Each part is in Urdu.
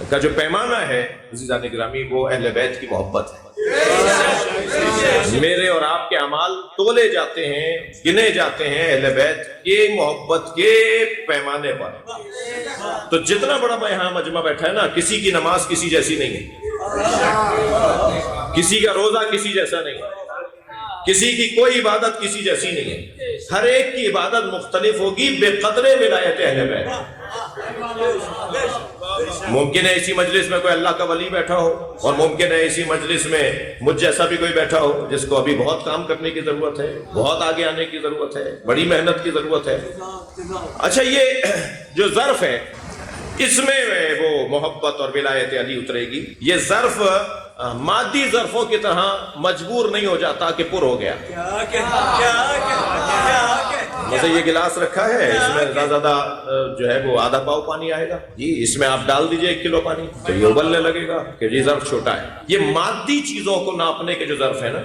کا جو پیمانہ ہے عزیزان گرامی وہ اہل بیت کی محبت ہے۔ میرے اور آپ کے اعمال تولے جاتے ہیں، گنے جاتے ہیں اہل بیت کے محبت کے پیمانے پر۔ تو جتنا بڑا یہاں مجمع بیٹھا ہے نا، کسی کی نماز کسی جیسی نہیں ہے، کسی کا روزہ کسی جیسا نہیں ہے، کسی کی کوئی عبادت کسی جیسی نہیں ہے، ہر ایک کی عبادت مختلف ہوگی بے قدر ولایت اہل بیت۔ ممکن ہے اسی مجلس میں کوئی اللہ کا ولی بیٹھا ہو، اور ممکن ہے اسی مجلس میں مجھ جیسا بھی کوئی بیٹھا ہو جس کو ابھی بہت کام کرنے کی ضرورت ہے، بہت آگے آنے کی ضرورت ہے، بڑی محنت کی ضرورت ہے۔ اچھا، یہ جو ظرف ہے اس میں وہ محبت اور ولایت علی اترے گی۔ یہ ظرف مادی ظرفوں کی طرح مجبور نہیں ہو جاتا کہ پر ہو گیا۔ جیسے یہ گلاس رکھا ہے، اس میں زیادہ جو ہے وہ آدھا پاؤ پانی آئے گا جی، اس میں آپ ڈال دیجئے 1 کلو پانی تو یہ ابلنے لگے گا کہ جی ظرف چھوٹا ہے۔ یہ مادی چیزوں کو ناپنے کے جو ظرف ہے نا،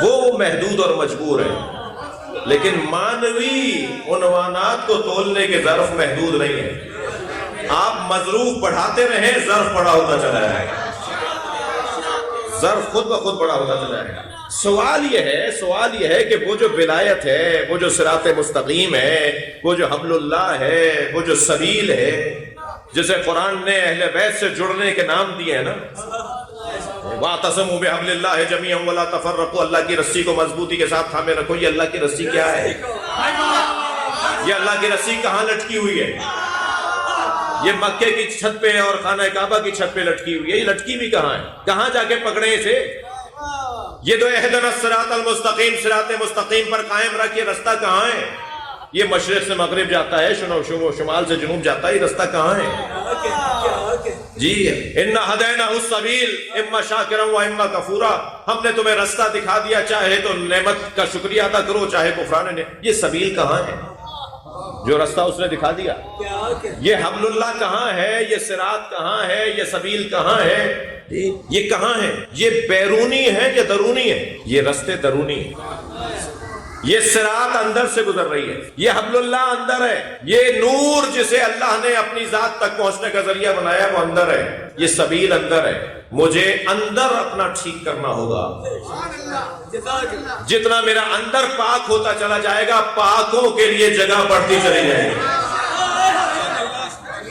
وہ محدود اور مجبور ہے، لیکن مانوی عنوانات کو تولنے کے ظرف محدود نہیں ہے۔ آپ مظروف بڑھاتے رہیں، ظرف بڑا ہوتا چلا جائے گا، ظرف خود بخود بڑا ہوتا چلا جائے گا۔ سوال یہ ہے کہ وہ جو ولایت ہے، وہ جو صراط مستقیم ہے، وہ جو حبل اللہ ہے، وہ جو سبیل ہے، جسے قرآن نے اہل بیت سے جڑنے کے نام دیے ہیں نا، وَاعْتَصِمُوا بِحَبْلِ اللَّهِ جَمِيعًا وَلَا تَفَرَّقُوا، اللہ کی رسی کو مضبوطی کے ساتھ تھامے رکھو۔ یہ اللہ کی رسی کیا ہے؟ یہ اللہ کی رسی کہاں لٹکی ہوئی ہے؟ یہ مکے کی چھت پہ اور خانہ کعبہ کی چھت پہ لٹکی ہوئی ہے۔ یہ لٹکی بھی کہاں ہے؟ کہاں جا کے پکڑے اسے؟ یہ تو اہدنا الصراط المستقیم، صراط مستقیم پر قائم رکھ، یہ رستہ کہاں ہے؟ یہ مشرق سے مغرب جاتا ہے، شمال سے جنوب جاتا ہے، یہ رستہ کہاں ہے؟ جی اِنَّا هَدَيْنَاهُ السَّبِيلَ اِمَّا شَاكِرًا وَإِمَّا كَفُورًا، ہم نے تمہیں رستہ دکھا دیا، چاہے تو نعمت کا شکریہ ادا کرو، چاہے کفران نے۔ یہ سبیل کہاں ہے جو رستہ اس نے دکھا دیا؟ یہ حبل اللہ کہاں ہے؟ یہ صراط کہاں ہے؟ یہ سبیل کہاں ہے؟ یہ کہاں ہے؟ یہ بیرونی ہے کہ درونی ہے؟ یہ رستے درونی ہیں۔ یہ صراط اندر سے گزر رہی ہے، یہ حبل اللہ اندر ہے، یہ نور جسے اللہ نے اپنی ذات تک پہنچنے کا ذریعہ بنایا وہ اندر ہے، یہ سبیل اندر ہے۔ مجھے اندر اپنا ٹھیک کرنا ہوگا۔ جتنا میرا اندر پاک ہوتا چلا جائے گا، پاکوں کے لیے جگہ بڑھتی چلی جائے گی۔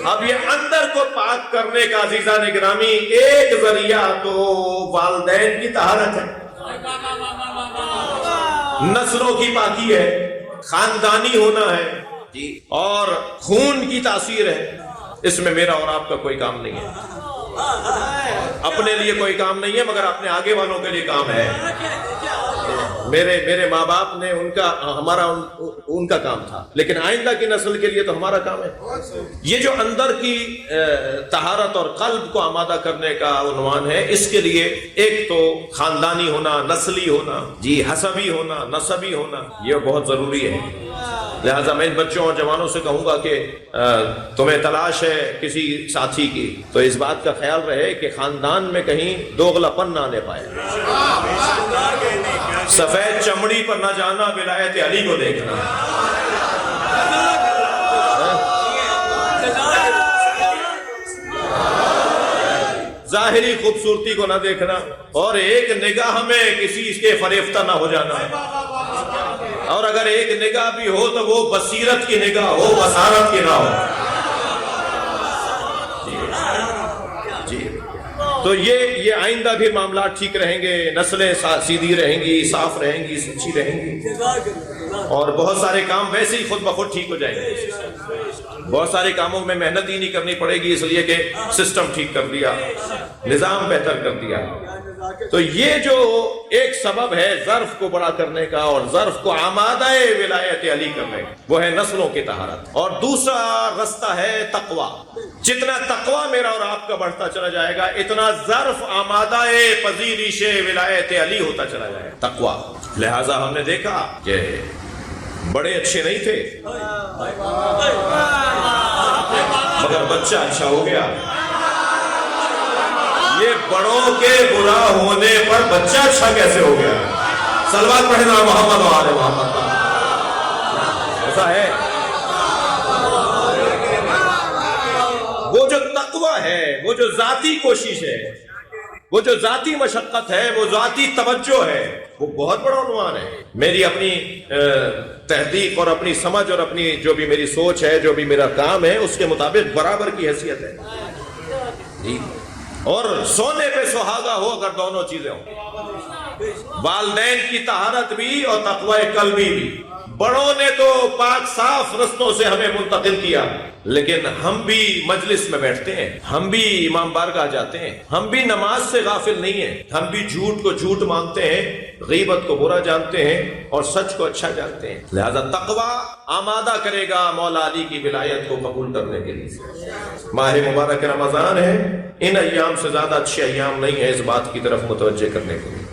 اب یہ اندر کو پاک کرنے کا عزیزان گرامی ایک ذریعہ تو والدین کی طہارت ہے، نسلوں کی پاکی ہے، خاندانی ہونا ہے، اور خون کی تاثیر ہے۔ اس میں میرا اور آپ کا کوئی کام نہیں ہے، اپنے لیے کوئی کام نہیں ہے، مگر اپنے آگے والوں کے لیے کام ہے۔ میرے ماں باپ نے ان کا کام تھا، لیکن آئندہ کی نسل کے لیے تو ہمارا کام ہے۔ یہ جو اندر کی طہارت اور قلب کو آمادہ کرنے کا عنوان ہے، اس کے لیے ایک تو خاندانی ہونا، نسلی ہونا، جی حسبی ہونا، نسبی ہونا، یہ بہت ضروری ہے۔ لہٰذا میں ان بچوں اور جوانوں سے کہوں گا کہ تمہیں تلاش ہے کسی ساتھی کی، تو اس بات کا خیال رہے کہ خاندان میں کہیں دوغلا پن نہ آنے پائے، سفید چمڑی پر نہ جانا، ولایت علی کو دیکھنا، ظاہری خوبصورتی کو نہ دیکھنا، اور ایک نگاہ میں کسی کے فریفتہ نہ ہو جانا، اور اگر ایک نگاہ بھی ہو تو وہ بصیرت کی نگاہ ہو، بصارت کی نہ ہو۔ جی تو یہ آئندہ بھی معاملات ٹھیک رہیں گے، نسلیں سیدھی رہیں گی، صاف رہیں گی، سچی رہیں گی، اور بہت سارے کام ویسے ہی خود بخود ٹھیک ہو جائیں گے۔ بہت سارے کاموں میں محنت ہی نہیں کرنی پڑے گی، اس لیے کہ سسٹم ٹھیک کر دیا، نظام بہتر کر دیا۔ تو یہ جو ایک سبب ہے ظرف کو بڑا کرنے کا اور ظرف کو آمادہ ولایت علی کرنے کا، وہ ہے نسلوں کی طہارت۔ اور دوسرا رستہ ہے تقوی۔ جتنا تقوی میرا اور آپ کا بڑھتا چلا جائے گا، اتنا ظرف آمادہ پذیرش ولایت علی ہوتا چلا جائے گا، تقوی۔ لہٰذا ہم نے دیکھا کہ بڑے اچھے نہیں تھے مگر بچہ اچھا ہو گیا۔ یہ بڑوں کے برا ہونے پر بچہ اچھا کیسے ہو گیا؟ صلوات پڑھنا محمد و آل محمد۔ ایسا ہے، وہ جو تقوی ہے ہے، وہ جو ذاتی کوشش ہے، وہ جو ذاتی مشقت ہے، وہ ذاتی توجہ ہے، وہ بہت بڑا عنوان ہے۔ میری اپنی تحقیق اور اپنی سمجھ اور اپنی جو بھی میری سوچ ہے، جو بھی میرا کام ہے، اس کے مطابق برابر کی حیثیت ہے جی۔ اور سونے پہ سہاگا ہو اگر دونوں چیزیں ہوں، والدین کی طہارت بھی اور تقوی قلبی بھی۔ بڑوں نے تو پاک صاف رستوں سے ہمیں منتقل کیا، لیکن ہم بھی مجلس میں بیٹھتے ہیں، ہم بھی امام بارگاہ جاتے ہیں، ہم بھی نماز سے غافل نہیں ہیں، ہم بھی جھوٹ کو جھوٹ مانتے ہیں، غیبت کو برا جانتے ہیں اور سچ کو اچھا جانتے ہیں۔ لہذا تقوی آمادہ کرے گا مولا علی کی ولایت کو قبول کرنے کے لیے۔ ماہ مبارک رمضان ہے، ان ایام سے زیادہ اچھے ایام نہیں ہے اس بات کی طرف متوجہ کرنے کے لیے۔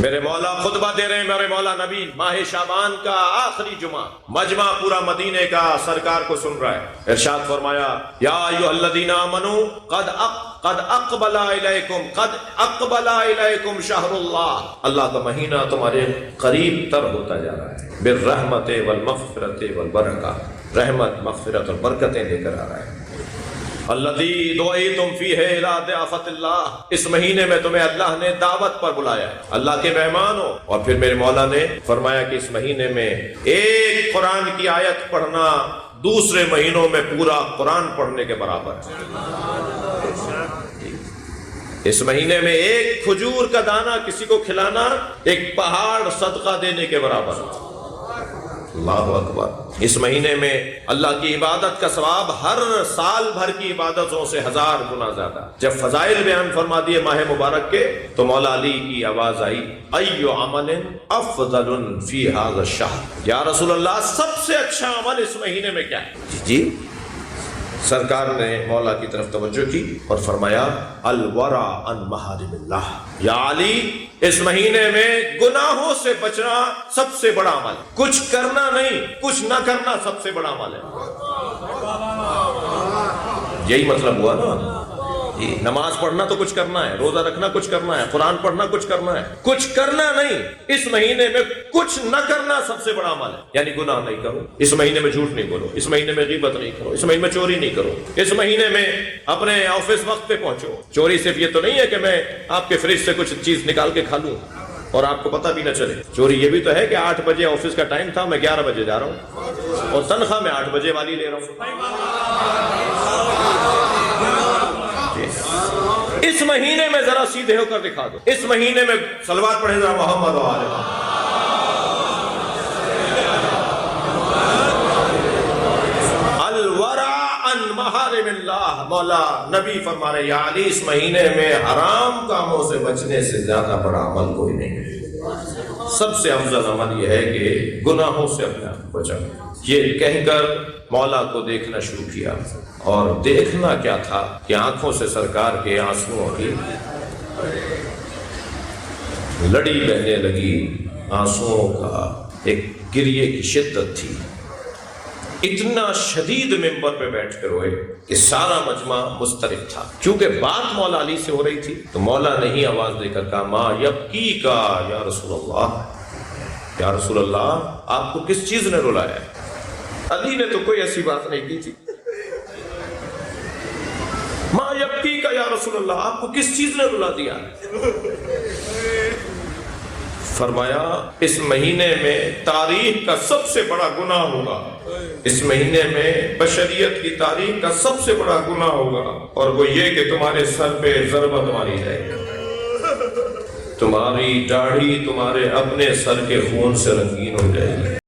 میرے مولا خطبہ دے رہے ہیں، میرے مولا نبی، ماہ شعبان کا آخری جمعہ، مجمع پورا مدینے کا سرکار کو سن رہا ہے۔ ارشاد فرمایا، یا ایھا الذین آمنوا قد اقبل الیکم شہر اللہ، اللہ کا مہینہ تمہارے قریب تر ہوتا جا رہا ہے، بالرحمت والمغفرت والبرکہ، رحمت مغفرت اور برکتیں لے کر آ رہا ہے۔ الذی دعیتم فیہ الی ضیافت اللہ، اس مہینے میں تمہیں اللہ نے دعوت پر بلایا ہے، اللہ کے مہمان ہو۔ اور پھر میرے مولا نے فرمایا کہ اس مہینے میں ایک قرآن کی آیت پڑھنا دوسرے مہینوں میں پورا قرآن پڑھنے کے برابر ہے۔ اس مہینے میں ایک کھجور کا دانہ کسی کو کھلانا ایک پہاڑ صدقہ دینے کے برابر ہے۔ اللہ اکبر۔ اس مہینے میں اللہ کی عبادت کا ثواب ہر سال بھر کی عبادتوں سے 1000 گنا زیادہ۔ جب فضائل بیان فرما دیے ماہ مبارک کے تو مولا علی کی آواز آئی، ایو عمل افضل فی ھذا الشہر، یا رسول اللہ سب سے اچھا عمل اس مہینے میں کیا ہے؟ جی سرکار نے مولا کی طرف توجہ کی اور فرمایا، الورع عن محارم اللہ، یا علی اس مہینے میں گناہوں سے بچنا سب سے بڑا عمل، کچھ کرنا نہیں، کچھ نہ کرنا سب سے بڑا عمل ہے۔ یہی مطلب ہوا نا جی، نماز پڑھنا تو کچھ کرنا ہے، روزہ رکھنا کچھ کرنا ہے، قرآن پڑھنا کچھ کرنا ہے، کچھ کرنا نہیں، اس مہینے میں کچھ نہ کرنا سب سے بڑا عمل ہے۔ یعنی گناہ نہیں کرو، اس مہینے میں جھوٹ نہیں بولو، اس مہینے میں غیبت نہیں کرو، اس مہینے میں چوری نہیں کرو، اس مہینے میں اپنے آفس وقت پہ پہنچو۔ چوری صرف یہ تو نہیں ہے کہ میں آپ کے فریج سے کچھ چیز نکال کے کھا لوں اور آپ کو پتہ بھی نہ چلے، چوری یہ بھی تو ہے کہ 8 بجے آفس کا ٹائم تھا، میں 11 بجے جا رہا ہوں اور تنخواہ میں 8 بجے والی لے رہا ہوں۔ اس مہینے میں ذرا سیدھے ہو کر دکھا دو، اس مہینے میں صلوات پڑھیں ذرا محمد و آل محمد۔ الورع عن محارم اللہ، مولا نبی فرما رہے یا علی اس مہینے میں حرام کاموں سے بچنے سے زیادہ بڑا عمل کوئی نہیں ہے۔ سب سے افضل عمل یہ ہے کہ گناہوں سے اپنے آپ کو بچاؤ۔ یہ کہہ کر مولا کو دیکھنا شروع کیا، اور دیکھنا کیا تھا کہ آنکھوں سے سرکار کے آنسوؤں کی لڑی بہنے لگی، آنسوؤں کا ایک گریے کی شدت تھی، اتنا شدید ممبر پہ بیٹھ کر روئے کہ سارا مجمع مضطرب تھا، کیونکہ بات مولا علی سے ہو رہی تھی۔ تو مولا نے ہی آواز دے کر کہا، ما یبکی کا یا رسول اللہ، یا رسول اللہ آپ کو کس چیز نے رلایا ہے؟ علی نے تو کوئی ایسی بات نہیں کی تھی۔ ما یبکی کا یا رسول اللہ، آپ کو کس چیز نے رلا دیا؟ فرمایا اس مہینے میں تاریخ کا سب سے بڑا گناہ ہوگا، اس مہینے میں بشریت کی تاریخ کا سب سے بڑا گناہ ہوگا، اور وہ یہ کہ تمہارے سر پہ ضربت ماری جائے گی، تمہاری داڑھی تمہارے اپنے سر کے خون سے رنگین ہو جائے گی۔